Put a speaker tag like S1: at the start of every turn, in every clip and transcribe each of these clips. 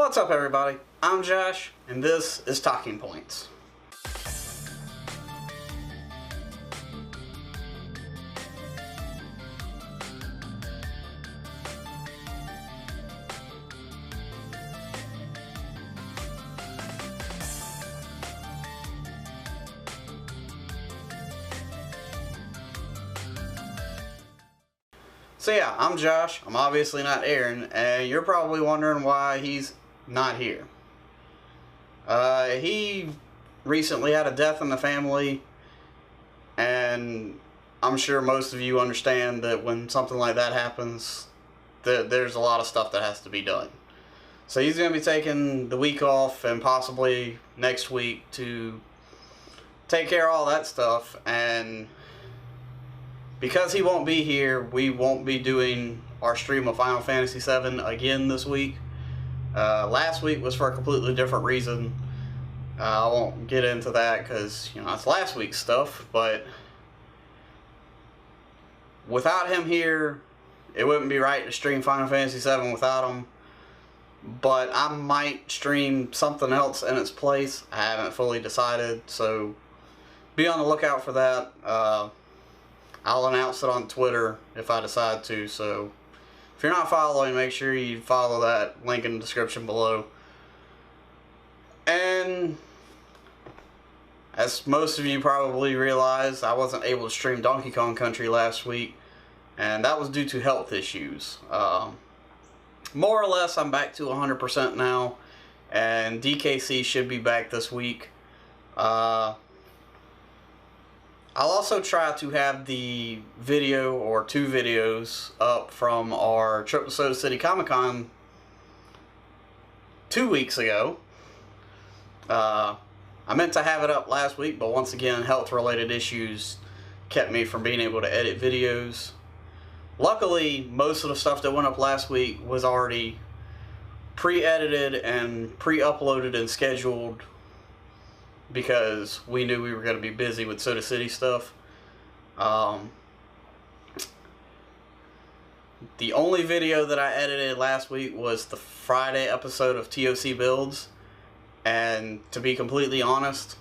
S1: What's up, everybody? I'm Josh, and this is Talking Points. So yeah, I'm Josh. I'm obviously not Aaron, and you're probably wondering why he's not here. He recently had a death in the family, and I'm sure most of you understand that when something like that happens, there's a lot of stuff that has to be done. So he's going to be taking the week off and possibly next week to take care of all that stuff, and because he won't be here, we won't be doing our stream of Final Fantasy VII again this week. Last week was for a completely different reason. I won't get into that because, you know, it's last week's stuff, but without him here, it wouldn't be right to stream Final Fantasy VII without him. But I might stream something else in its place. I haven't fully decided, so be on the lookout for that. I'll announce it on Twitter if I decide to, so if you're not following, make sure you follow that link in the description below. And as most of you probably realize, I wasn't able to stream Donkey Kong Country last week, and that was due to health issues. More or less, I'm back to 100% now, and DKC should be back this week. I'll also try to have the video, or two videos, up from our trip to Soda City Comic Con 2 weeks ago. I meant to have it up last week, but once again, health-related issues kept me from being able to edit videos. Luckily, most of the stuff that went up last week was already pre-edited and pre-uploaded and scheduled, because we knew we were going to be busy with Soda City stuff. The only video that I edited last week was the Friday episode of ToC Builds, and to be completely honest,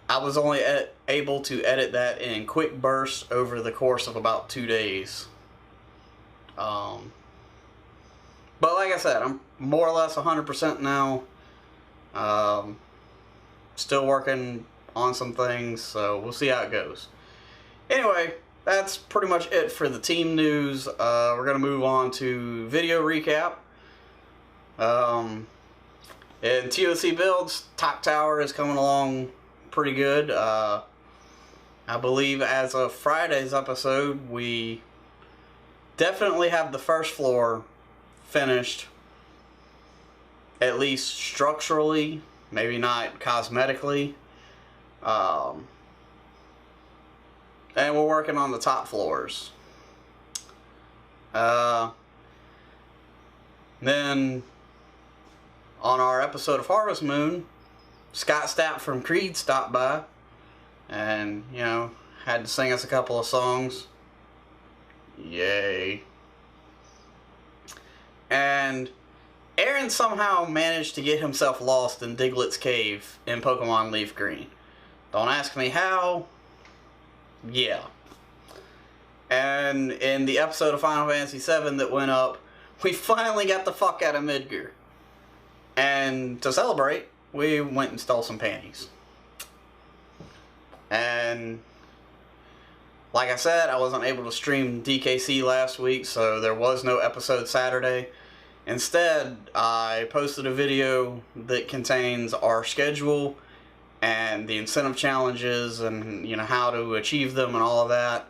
S1: I was only able to edit that in quick bursts over the course of about 2 days. But like I said, I'm more or less 100% now. Still working on some things, so we'll see how it goes. Anyway, that's pretty much it for the team news. We're going to move on to video recap. In ToC Builds, Top Tower is coming along pretty good. I believe as of Friday's episode, we definitely have the first floor finished, at least structurally. Maybe not cosmetically. And we're working on the top floors. Then, on our episode of Harvest Moon, Scott Stapp from Creed stopped by. And, you know, had to sing us a couple of songs. Yay. And Aaron somehow managed to get himself lost in Diglett's cave in Pokemon Leaf Green. Don't ask me how. Yeah. And in the episode of Final Fantasy VII that went up, we finally got the fuck out of Midgar. And to celebrate, we went and stole some panties. And like I said, I wasn't able to stream DKC last week, so there was no episode Saturday. Instead, I posted a video that contains our schedule and the incentive challenges and, you know, how to achieve them and all of that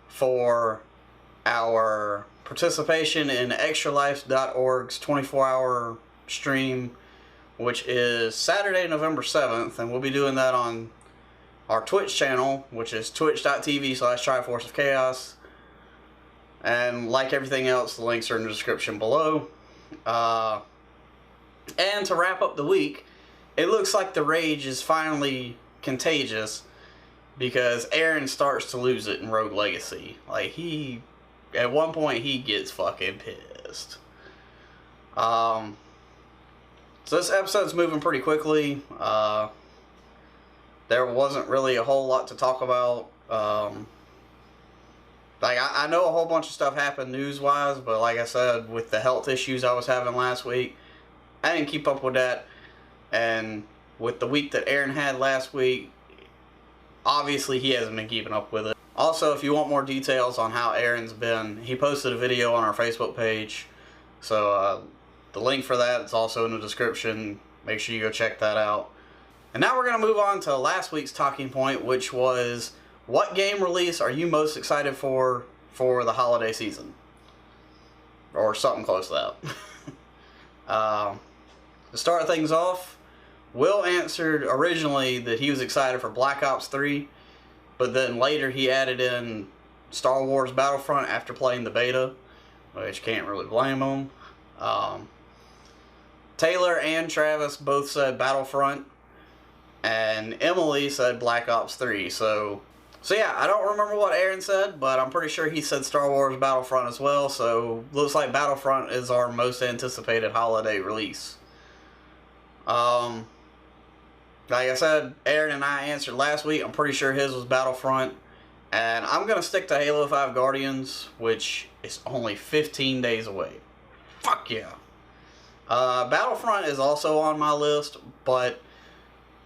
S1: for our participation in extralife.org's 24-hour stream, which is Saturday, November 7th, and we'll be doing that on our Twitch channel, which is twitch.tv/Triforce of Chaos. And like everything else, the links are in the description below. And to wrap up the week, it looks like the rage is finally contagious, because Aaron starts to lose it in Rogue Legacy. Like, at one point he gets fucking pissed. So this episode's moving pretty quickly. There wasn't really a whole lot to talk about. Like, I know a whole bunch of stuff happened news-wise, but like I said, with the health issues I was having last week, I didn't keep up with that. And with the week that Aaron had last week, obviously he hasn't been keeping up with it. Also, if you want more details on how Aaron's been, he posted a video on our Facebook page. So the link for that is also in the description. Make sure you go check that out. And now we're going to move on to last week's talking point, which was, what game release are you most excited for the holiday season? Or something close to that. To start things off, Will answered originally that he was excited for Black Ops 3, but then later he added in Star Wars Battlefront after playing the beta, which can't really blame him. Taylor and Travis both said Battlefront, and Emily said Black Ops 3. So yeah, I don't remember what Aaron said, but I'm pretty sure he said Star Wars Battlefront as well, so looks like Battlefront is our most anticipated holiday release. Like I said, Aaron and I answered last week. I'm pretty sure his was Battlefront. And I'm going to stick to Halo 5 Guardians, which is only 15 days away. Fuck yeah. Battlefront is also on my list, but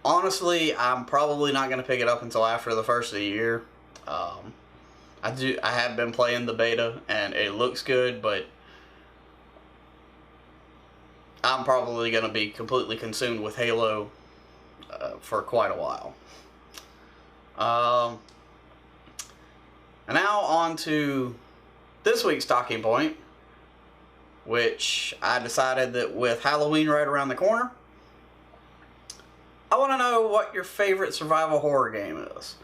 S1: honestly, I'm probably not going to pick it up until after the first of the year. I have been playing the beta, and it looks good, but I'm probably going to be completely consumed with Halo for quite a while. And now on to this week's talking point, which I decided that with Halloween right around the corner, I want to know what your favorite survival horror game is,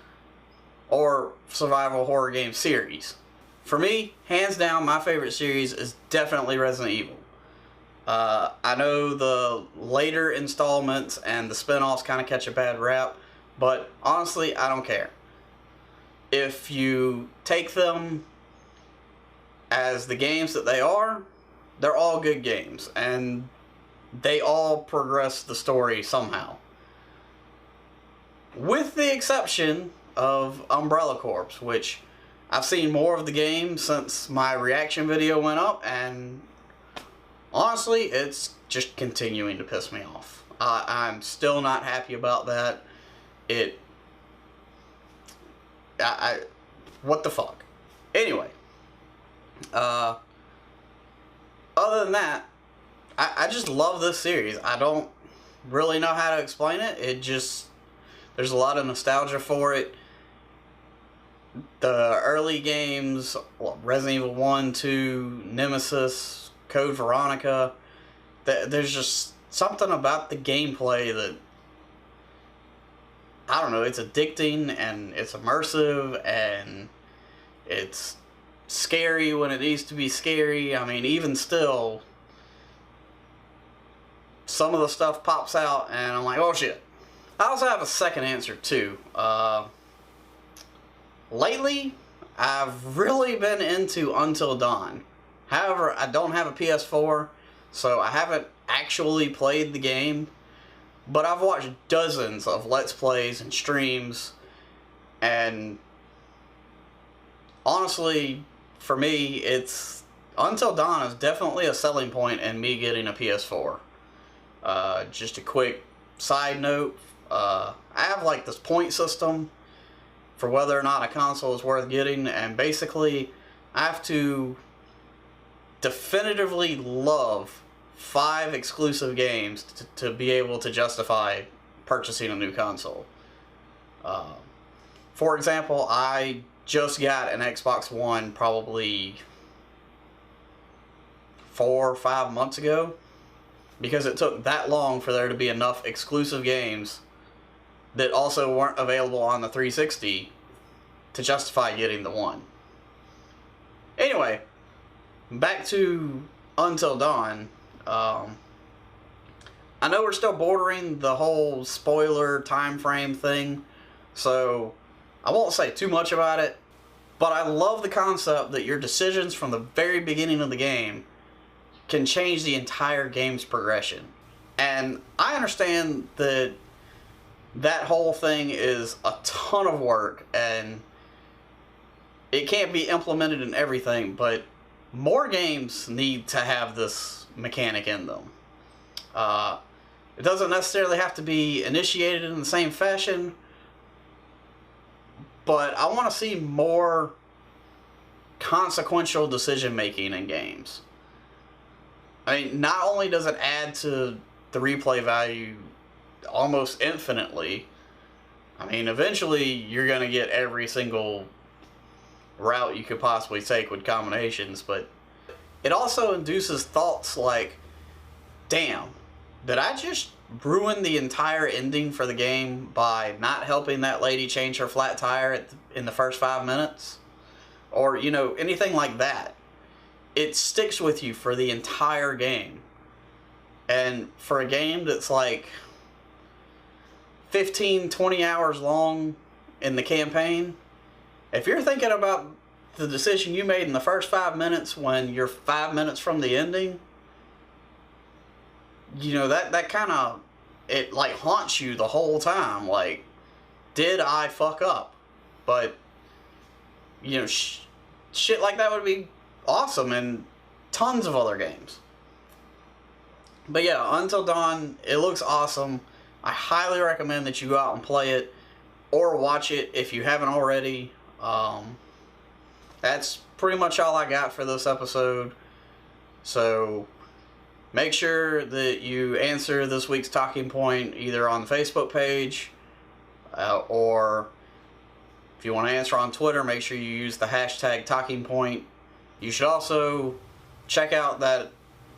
S1: or survival horror game series. For me, hands down, my favorite series is definitely Resident Evil. I know the later installments and the spin-offs kind of catch a bad rap, but honestly, I don't care. If you take them as the games that they are, they're all good games, and they all progress the story somehow. With the exception of Umbrella Corps, which I've seen more of the game since my reaction video went up, and honestly, it's just continuing to piss me off. I'm still not happy about that. What the fuck? Anyway, other than that, I just love this series. I don't really know how to explain it. There's a lot of nostalgia for it. The early games, Resident Evil 1, 2, Nemesis, Code Veronica, there's just something about the gameplay that, I don't know, it's addicting, and it's immersive, and it's scary when it needs to be scary. I mean, even still, some of the stuff pops out, and I'm like, oh shit. I also have a second answer, too. Lately, I've really been into Until Dawn. However, I don't have a PS4, so I haven't actually played the game. But I've watched dozens of Let's Plays and streams, and honestly, for me, Until Dawn is definitely a selling point in me getting a PS4. Just a quick side note, I have like this point system for whether or not a console is worth getting, and basically, I have to definitively love 5 exclusive games to be able to justify purchasing a new console. For example, I just got an Xbox One probably 4 or 5 months ago, because it took that long for there to be enough exclusive games that also weren't available on the 360 to justify getting the one. Anyway, back to Until Dawn. I know we're still bordering the whole spoiler time frame thing, so I won't say too much about it, but I love the concept that your decisions from the very beginning of the game can change the entire game's progression. And I understand that that whole thing is a ton of work and it can't be implemented in everything, but more games need to have this mechanic in them. It doesn't necessarily have to be initiated in the same fashion, but I want to see more consequential decision making in games. I mean, not only does it add to the replay value almost infinitely, I mean, eventually you're going to get every single route you could possibly take with combinations, but it also induces thoughts like, damn, did I just ruin the entire ending for the game by not helping that lady change her flat tire in the first 5 minutes? Or, you know, anything like that. It sticks with you for the entire game. And for a game that's like 15, 20 hours long in the campaign, if you're thinking about the decision you made in the first 5 minutes when you're 5 minutes from the ending, you know, that kind of, it like haunts you the whole time. Like, did I fuck up? But, you know, shit like that would be awesome in tons of other games. But yeah, Until Dawn, it looks awesome. I highly recommend that you go out and play it or watch it if you haven't already. That's pretty much all I got for this episode. So make sure that you answer this week's talking point either on the Facebook page or if you want to answer on Twitter, make sure you use the hashtag talking point. You should also check out that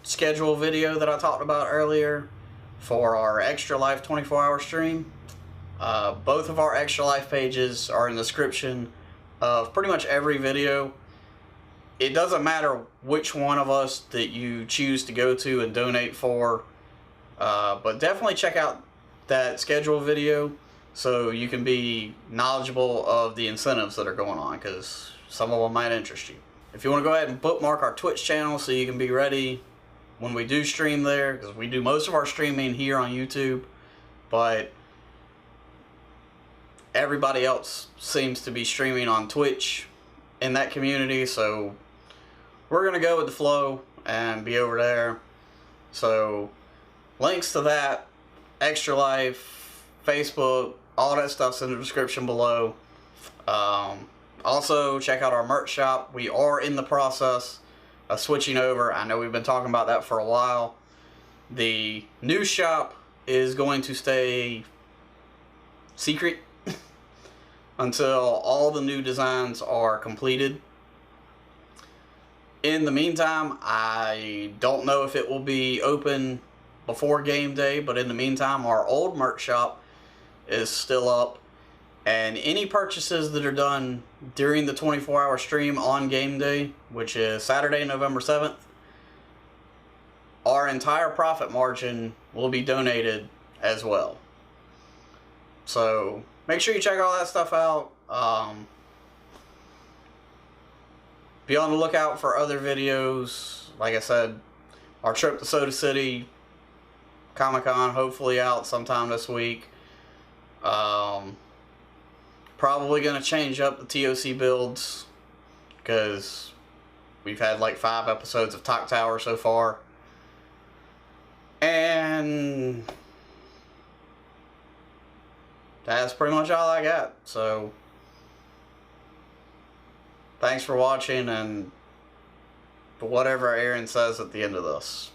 S1: schedule video that I talked about earlier for our Extra Life 24-hour stream. Both of our Extra Life pages are in the description of pretty much every video. It doesn't matter which one of us that you choose to go to and donate for, but definitely check out that schedule video so you can be knowledgeable of the incentives that are going on, because some of them might interest you. If you want to go ahead and bookmark our Twitch channel so you can be ready when we do stream there, because we do most of our streaming here on YouTube, but everybody else seems to be streaming on Twitch in that community, so we're going to go with the flow and be over there. So links to that, Extra Life, Facebook, all that stuff's in the description below. Also, check out our merch shop. We are in the process of switching over. I know we've been talking about that for a while. The new shop is going to stay secret until all the new designs are completed. In the meantime, I don't know if it will be open before game day, but in the meantime, our old merch shop is still up, and any purchases that are done during the 24-hour stream on game day, which is Saturday, November 7th, our entire profit margin will be donated as well. So make sure you check all that stuff out. Be on the lookout for other videos. Like I said, our trip to Soda City Comic-Con hopefully out sometime this week. Probably going to change up the ToC builds because we've had like 5 episodes of Talk Tower so far. And that's pretty much all I got. So thanks for watching, and whatever Aaron says at the end of this.